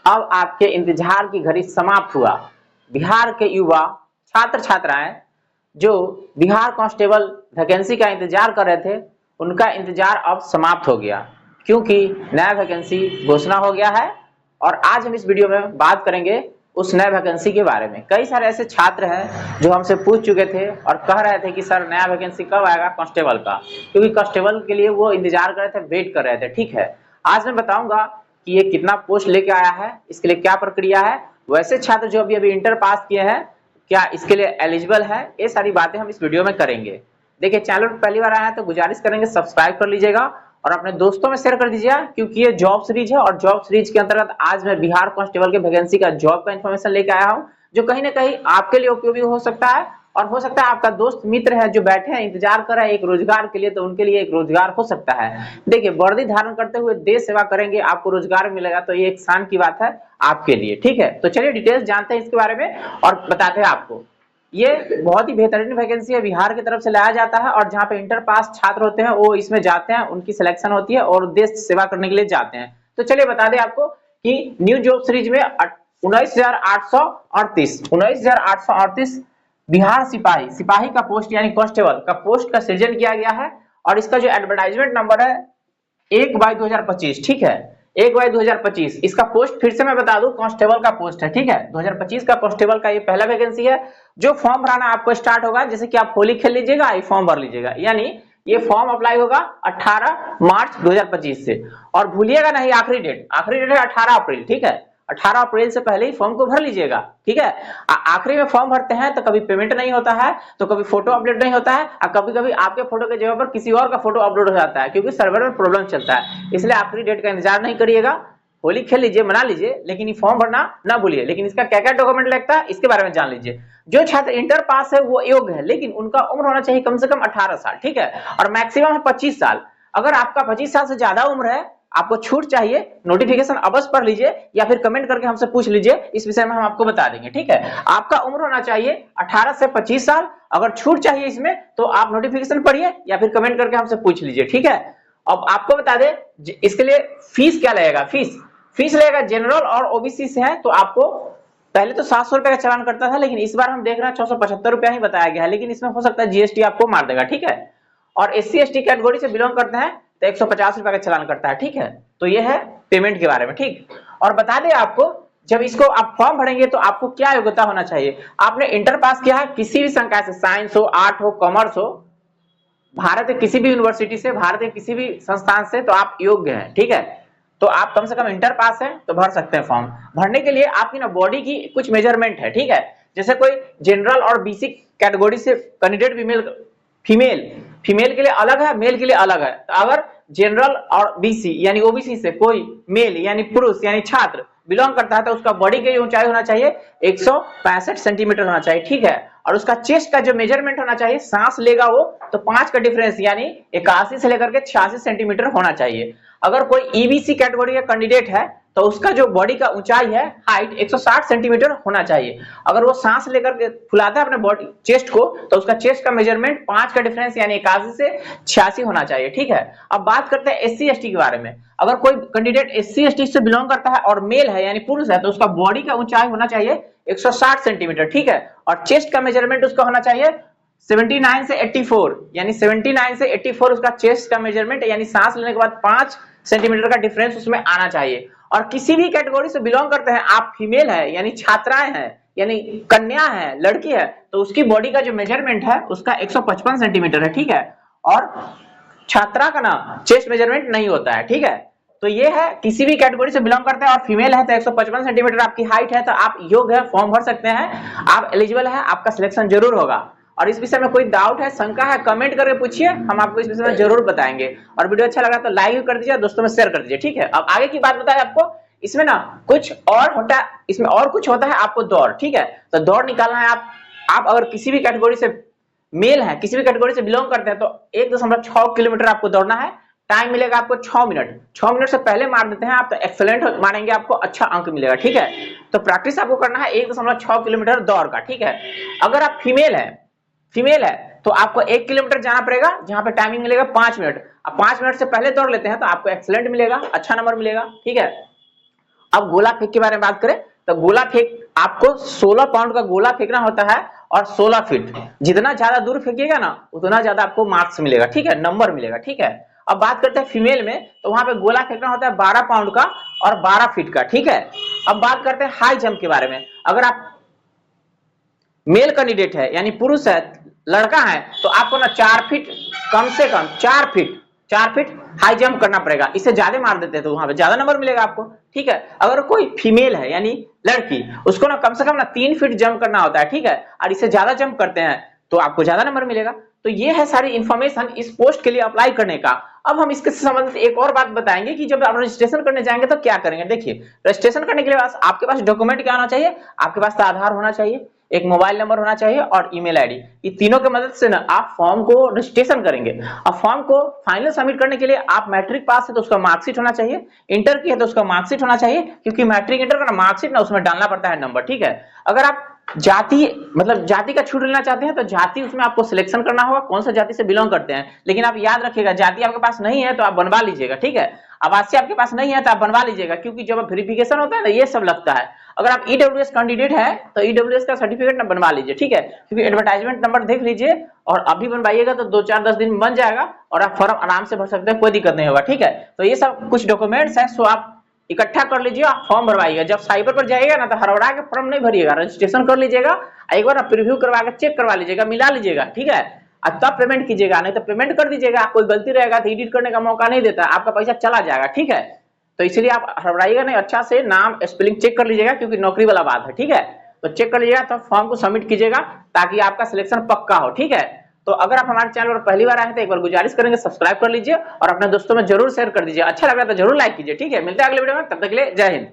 अब आपके इंतजार की घड़ी समाप्त हुआ। बिहार के युवा छात्र छात्राएं जो बिहार कांस्टेबल वैकेंसी का इंतजार कर रहे थे, उनका इंतजार अब समाप्त हो गया, क्योंकि नया वैकेंसी घोषणा हो गया है। और आज हम इस वीडियो में बात करेंगे उस नए वैकेंसी के बारे में। कई सारे ऐसे छात्र हैं जो हमसे पूछ चुके थे और कह रहे थे कि सर नया वैकेंसी कब आएगा कांस्टेबल का, क्योंकि कांस्टेबल के लिए वो इंतजार कर रहे थे, वेट कर रहे थे। ठीक है, आज मैं बताऊंगा कि ये कितना पोस्ट लेके आया है, इसके लिए क्या प्रक्रिया है, वैसे छात्र जो अभी अभी इंटर पास किए हैं क्या इसके लिए एलिजिबल है, ये सारी बातें हम इस वीडियो में करेंगे। देखिए, चैनल पर पहली बार आया है तो गुजारिश करेंगे सब्सक्राइब कर लीजिएगा और अपने दोस्तों में शेयर कर दीजिएगा, क्योंकि ये जॉब सीरीज है और जॉब सीरीज के अंतर्गत आज मैं बिहार कांस्टेबल के वैकेंसी का जॉब का इंफॉर्मेशन लेके आया हूं, जो कहीं ना कहीं आपके लिए उपयोगी हो सकता है। और हो सकता है आपका दोस्त मित्र है जो बैठे हैं इंतजार कर रहे हैं एक रोजगार के लिए, तो उनके लिए एक रोजगार हो सकता है। देखिए, वर्दी धारण करते हुए देश सेवा करेंगे, आपको रोजगार मिलेगा, तो ये एक शान की बात है आपके लिए। ठीक है, तो चलिए डिटेल्स जानते हैं इसके बारे में और बताते हैं आपको। ये बहुत ही बेहतरीन वैकेंसी है, बिहार की तरफ से लाया जाता है और जहाँ पे इंटर पास छात्र होते हैं वो इसमें जाते हैं, उनकी सिलेक्शन होती है और देश सेवा करने के लिए जाते हैं। तो चलिए बता दें आपको कि न्यू जॉब सीरीज में 19,838 बिहार सिपाही का पोस्ट यानी कांस्टेबल का पोस्ट का सृजन किया गया है। और इसका जो एडवर्टाइजमेंट नंबर है 1/2025। ठीक है, 1/2025 इसका पोस्ट फिर से मैं बता दूं कांस्टेबल का पोस्ट है। ठीक है, 2025 का कांस्टेबल का ये पहला वैकेंसी है। जो फॉर्म भराना आपको स्टार्ट होगा, जैसे कि आप होली खेल लीजिएगा, ये फॉर्म भर लीजिएगा, यानी ये फॉर्म अप्लाई होगा 18 मार्च 2025 से। और भूलिएगा नहीं, आखिरी डेट है 18 अप्रैल। ठीक है, 18 अप्रैल से पहले ही फॉर्म को भर लीजिएगा। ठीक है, आखिरी में फॉर्म भरते हैं तो कभी पेमेंट नहीं होता है, तो कभी फोटो अपडेट नहीं होता है, और कभी कभी आपके फोटो के जगह पर किसी और का फोटो अपलोड हो जाता है, क्योंकि सर्वर में प्रॉब्लम चलता है। इसलिए आखिरी डेट का इंतजार नहीं करिएगा, होली खेल लीजिए, मना लीजिए, लेकिन ये फॉर्म भरना ना भूलिए। लेकिन इसका क्या क्या डॉक्यूमेंट लगता है इसके बारे में जान लीजिए। जो छात्र इंटर पास है वो योग्य है, लेकिन उनका उम्र होना चाहिए कम से कम 18 साल। ठीक है, और मैक्सिमम है 25 साल। अगर आपका 25 साल से ज्यादा उम्र है, आपको छूट चाहिए, नोटिफिकेशन अवश्य पढ़ लीजिए या फिर कमेंट करके हमसे पूछ लीजिए, इस विषय में हम आपको बता देंगे। ठीक है, आपका उम्र होना चाहिए 18 से 25 साल। अगर छूट चाहिए इसमें तो आप नोटिफिकेशन पढ़िए या फिर कमेंट करके हमसे पूछ लीजिए। ठीक है, अब आपको बता दें इसके लिए फीस क्या लगेगा। फीस लगेगा, जनरल और ओबीसी से है तो आपको पहले तो 700 रुपए का चालान करता था, लेकिन इस बार हम देख रहे हैं 675 रुपया ही बताया गया है, लेकिन इसमें हो सकता है जीएसटी आपको मार देगा। ठीक है, और एससी एसटी कैटेगरी से बिलोंग करते हैं तो 150 रुपए का चालान करता है। ठीक है, तो ये है पेमेंट के बारे में। ठीक, और बता दें आपको, जब इसको आप फॉर्म भरेंगे तो आपको क्या योग्यता होना चाहिए। आपने इंटर पास किया है किसी भी संकाय से, साइंस हो, आर्ट हो, कॉमर्स हो, भारत के किसी भी यूनिवर्सिटी से, भारत के किसी भी संस्थान से, तो आप योग्य हैं। ठीक है, तो आप कम से कम इंटर पास हैं तो भर सकते हैं फॉर्म। भरने के लिए आपकी ना बॉडी की कुछ मेजरमेंट है। ठीक है, जैसे कोई जनरल और बीसी कैटेगरी से कैंडिडेट फीमेल के लिए अलग है, मेल के लिए अलग है। तो अगर जनरल और बीसी यानी ओबीसी से कोई मेल यानी पुरुष यानी छात्र बिलोंग करता है तो उसका बॉडी की ऊंचाई होना चाहिए 165 सेंटीमीटर होना चाहिए। ठीक है, और उसका चेस्ट का जो मेजरमेंट होना चाहिए, सांस लेगा वो तो 5 का डिफरेंस यानी 81 से लेकर के 86 सेंटीमीटर होना चाहिए। अगर कोई ईबीसी कैटेगरी का कैंडिडेट है तो उसका जो बॉडी का ऊंचाई है, हाइट 160 सेंटीमीटर होना चाहिए। अगर वो सांस लेकर के फुलाता है अपने बॉडी चेस्ट को तो उसका चेस्ट का मेजरमेंट 5 का डिफरेंस यानी 81 से 86 होना चाहिए। ठीक है, अब बात करते हैं एससी एसटी के बारे में। अगर कोई कैंडिडेट एससी एसटी से बिलोंग करता है और मेल है यानी पुरुष है तो उसका बॉडी का ऊंचाई होना चाहिए 160 सेंटीमीटर। ठीक है, और चेस्ट का मेजरमेंट उसका होना चाहिए 79 से 84 यानी 79 से 84 उसका चेस्ट का मेजरमेंट, यानी सांस लेने के बाद 5 सेंटीमीटर का डिफरेंस उसमें आना चाहिए। और किसी भी कैटेगरी से बिलोंग करते हैं, आप फीमेल है यानी छात्राएं हैं यानी कन्या है, लड़की है, तो उसकी बॉडी का जो मेजरमेंट है उसका 155 सेंटीमीटर है। ठीक है, और छात्रा का ना चेस्ट मेजरमेंट नहीं होता है। ठीक है, तो ये है किसी भी कैटेगरी से बिलोंग करते हैं और फीमेल है तो 155 सेंटीमीटर आपकी हाइट है तो आप योग्य है, फॉर्म भर सकते हैं, आप एलिजिबल है, आपका सिलेक्शन जरूर होगा। और इस विषय में कोई डाउट है, शंका है, कमेंट करके पूछिए, हम आपको इस विषय में जरूर बताएंगे। और वीडियो अच्छा लगा तो लाइक कर दीजिए, दोस्तों में शेयर कर दीजिए। ठीक है, अब आगे की बात बताएं आपको, इसमें ना कुछ और होता है, इसमें और कुछ होता है आपको दौड़। ठीक है, तो दौड़ निकालना है आप अगर किसी भी कैटेगरी से मेल है, किसी भी कैटेगरी से बिलोंग करते हैं तो 1.6 किलोमीटर आपको दौड़ना है। टाइम मिलेगा आपको 6 मिनट। 6 मिनट से पहले मार देते हैं आप तो एक्सेलेंट मानेंगे, आपको अच्छा अंक मिलेगा। ठीक है, तो प्रैक्टिस आपको करना है 1.6 किलोमीटर दौड़ का। ठीक है, अगर आप फीमेल है तो आपको 1 किलोमीटर जाना पड़ेगा, जहां पे टाइमिंग मिलेगा 5 मिनट। अब 5 मिनट से पहले दौड़ लेते हैं तो आपको एक्सेलेंट मिलेगा, अच्छा नंबर मिलेगा। ठीक है, अब गोला फेंक के बारे में बात करें तो गोला फेंक आपको 16 पाउंड का गोला फेंकना होता है और 16 फीट। जितना ज्यादा दूर फेंकिएगा ना उतना ज्यादा आपको मार्क्स मिलेगा, ठीक है, नंबर मिलेगा, ठीक है। अब बात करते हैं फीमेल में, तो वहां पे गोला फेंकना होता है 12 पाउंड का और 12 फीट का, ठीक है। अब बात करते हैं हाई जंप के बारे में। अगर आप मेल कैंडिडेट है यानी पुरुष है, लड़का है, तो आपको ना 4 फीट, कम से कम 4 फीट हाई जंप करना पड़ेगा। इससे ज्यादा मार देते हैं तो वहां पे ज्यादा नंबर मिलेगा आपको, ठीक है। अगर कोई फीमेल है यानी लड़की, उसको ना कम से कम ना 3 फीट जंप करना होता है, ठीक है, और इससे ज्यादा जंप करते हैं तो आपको ज्यादा नंबर मिलेगा। तो ये है सारी इंफॉर्मेशन इस पोस्ट के लिए अप्लाई करने का। अब हम इसके संबंधित एक और बात बताएंगे कि जब आप रजिस्ट्रेशन करने जाएंगे तो क्या करेंगे। देखिए, रजिस्ट्रेशन करने के लिए आपके पास डॉक्यूमेंट क्या होना चाहिए, आपके पास तो आधार होना चाहिए, एक मोबाइल नंबर होना चाहिए और ईमेल आईडी। ये तीनों की मदद से ना आप फॉर्म को रजिस्ट्रेशन करेंगे। अब फॉर्म को फाइनल सबमिट करने के लिए आप मैट्रिक पास है तो उसका मार्कशीट होना चाहिए, इंटर की है तो उसका मार्कशीट होना चाहिए, क्योंकि मैट्रिक इंटर का मार्कशीट ना उसमें डालना पड़ता है नंबर, ठीक है। अगर आप जाति मतलब जाति का छूट लेना चाहते हैं तो जाति उसमें आपको सिलेक्शन करना होगा, कौन सा जाति से बिलोंग करते हैं। लेकिन आप याद रखिएगा, जाति आपके पास नहीं है तो आप बनवा लीजिएगा, ठीक है। आवासीय आपके पास नहीं है तो आप बनवा लीजिएगा, क्योंकि जब वेरिफिकेशन होता है ना ये सब लगता है। अगर आप ईडब्ल्यूएस कैंडिडेट है तो ईडब्ल्यूएस का सर्टिफिकेट ना बनवा लीजिए, ठीक है, क्योंकि एडवर्टाइजमेंट नंबर देख लीजिए और अभी बनवाइएगा तो 2-4-10 दिन में बन जाएगा और आप फॉर्म आराम से भर सकते हैं, कोई दिक्कत नहीं होगा, ठीक है। तो ये सब कुछ डॉक्यूमेंट्स है, सो आप इकट्ठा कर लीजिए, आप फॉर्म भरवाइएगा। जब साइबर पर जाइएगा ना तो हड़बड़ा के फॉर्म नहीं भरिएगा, रजिस्ट्रेशन कर लीजिएगा, एक बार प्रीव्यू करवा के चेक करवा लीजिएगा, मिला लीजिएगा, ठीक है, और तब पेमेंट कीजिएगा। नहीं तो पेमेंट कर दीजिएगा, कोई गलती रहेगा तो एडिट करने का मौका नहीं देता, आपका पैसा चला जाएगा, ठीक है। तो इसलिए आप हड़बड़ाइएगा नहीं, अच्छा से नाम स्पेलिंग चेक कर लीजिएगा, क्योंकि नौकरी वाला बात है, ठीक है। तो चेक कर लीजिएगा तो फॉर्म को सबमिट कीजिएगा ताकि आपका सिलेक्शन पक्का हो, ठीक है। तो अगर आप हमारे चैनल पर पहली बार आए हैं तो एक बार गुजारिश करेंगे सब्सक्राइब कर लीजिए और अपने दोस्तों में जरूर शेयर कर दीजिए। अच्छा लगा तो जरूर लाइक कीजिए, ठीक है। मिलते हैं अगले वीडियो में, तब तक के लिए जय हिंद।